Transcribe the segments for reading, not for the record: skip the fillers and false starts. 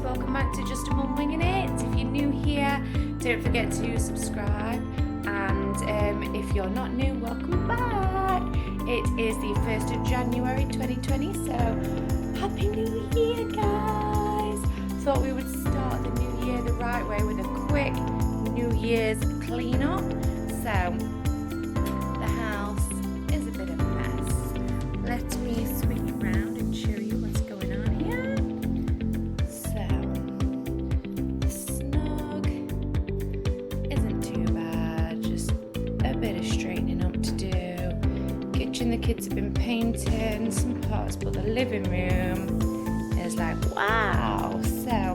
welcome back to Just a Mum Winging It. If you're new here, don't forget to subscribe, and if you're not new, welcome back. It is the 1st of January 2020, so Happy New Year, guys. Thought we would start the new year the right way with a quick New Year's clean up. So the house is a bit of a mess. Let me swing around and show you what's going on here. So the snug isn't too bad, just a bit of straightening up to do. Kitchen, the kids have been painting some parts, but the living room is like wow. So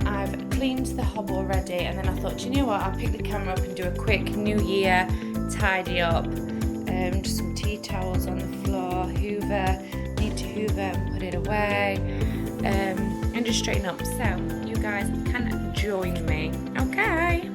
I've cleaned the hob already, and then I thought, you know what, I'll pick the camera up and do a quick New Year tidy up. Just some tea towels on the floor, hoover, need to hoover and put it away, and just straighten up. So you guys can join me, okay?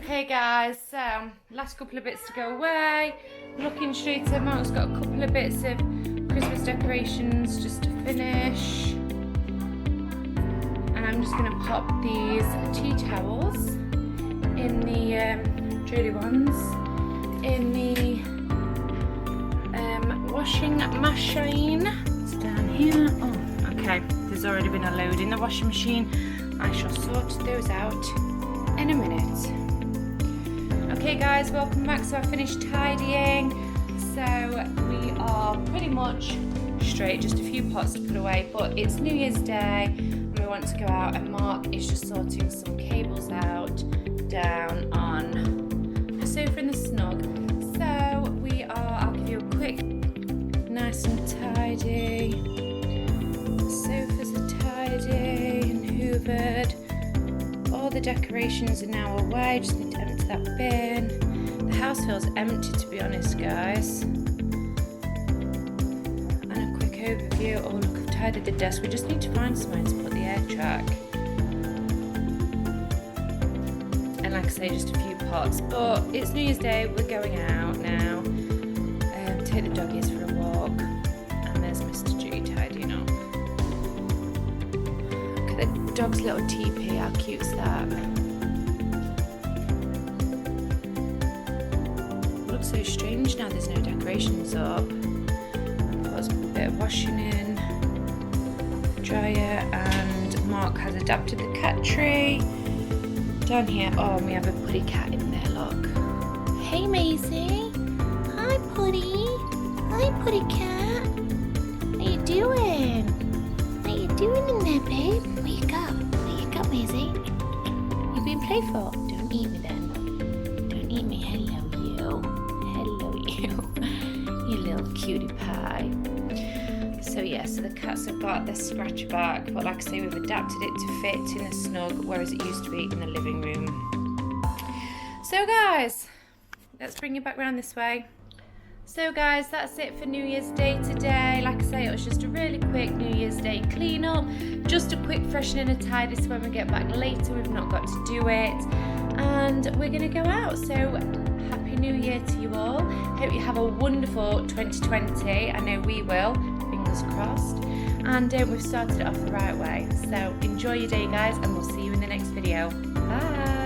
Hey guys, so last couple of bits to go away. Looking straight at Mark's got a couple of bits of Christmas decorations just to finish. And I'm just going to pop these tea towels in the dirty ones in the washing machine. It's down here. Oh, okay. There's already been a load in the washing machine. I shall sort those out in a minute. Okay guys, welcome back. So I finished tidying. So we are pretty much straight, just a few pots to put away, but it's New Year's Day and we want to go out, and Mark is just sorting some cables out down on the sofa in the snug. So we are, I'll give you a quick, nice and tidy. The sofas are tidy and hoovered. All the decorations are now away, just need to empty that bin. The house feels empty, to be honest, guys. And a quick overview. Oh look, I've tidied the desk. We just need to find somewhere to put the air track. And like I say, just a few pots. But it's New Year's Day, we're going out now. Take the doggies for a walk. And there's Mr. G tidying up. Look at the dog's little teepee, how cute's that? Looks so strange now there's no decorations up. Put a bit of washing in, dryer, and Mark has adapted the cat tree. Down here, oh, we have a putty cat in there, look. Hey Maisie. Hi Putty. Hi Putty cat. How you doing? How you doing in there, babe? Wake up. Wake up, Maisie. You being playful? Don't eat me then. Don't eat me. Hello, you. Hello, you. You little cutie pie. So yeah, so the cats have got their scratcher back, but like I say, we've adapted it to fit in the snug, whereas it used to be in the living room. So guys, let's bring you back around this way. So guys, that's it for New Year's Day today. Like I say, it was just a really quick New Year's Day clean up, just a quick freshening and tidy so when we get back later we've not got to do it. And we're gonna go out, so Happy New Year to you all. Hope you have a wonderful 2020. I know we will, fingers crossed. And we've started it off the right way. So enjoy your day guys, and we'll see you in the next video. Bye.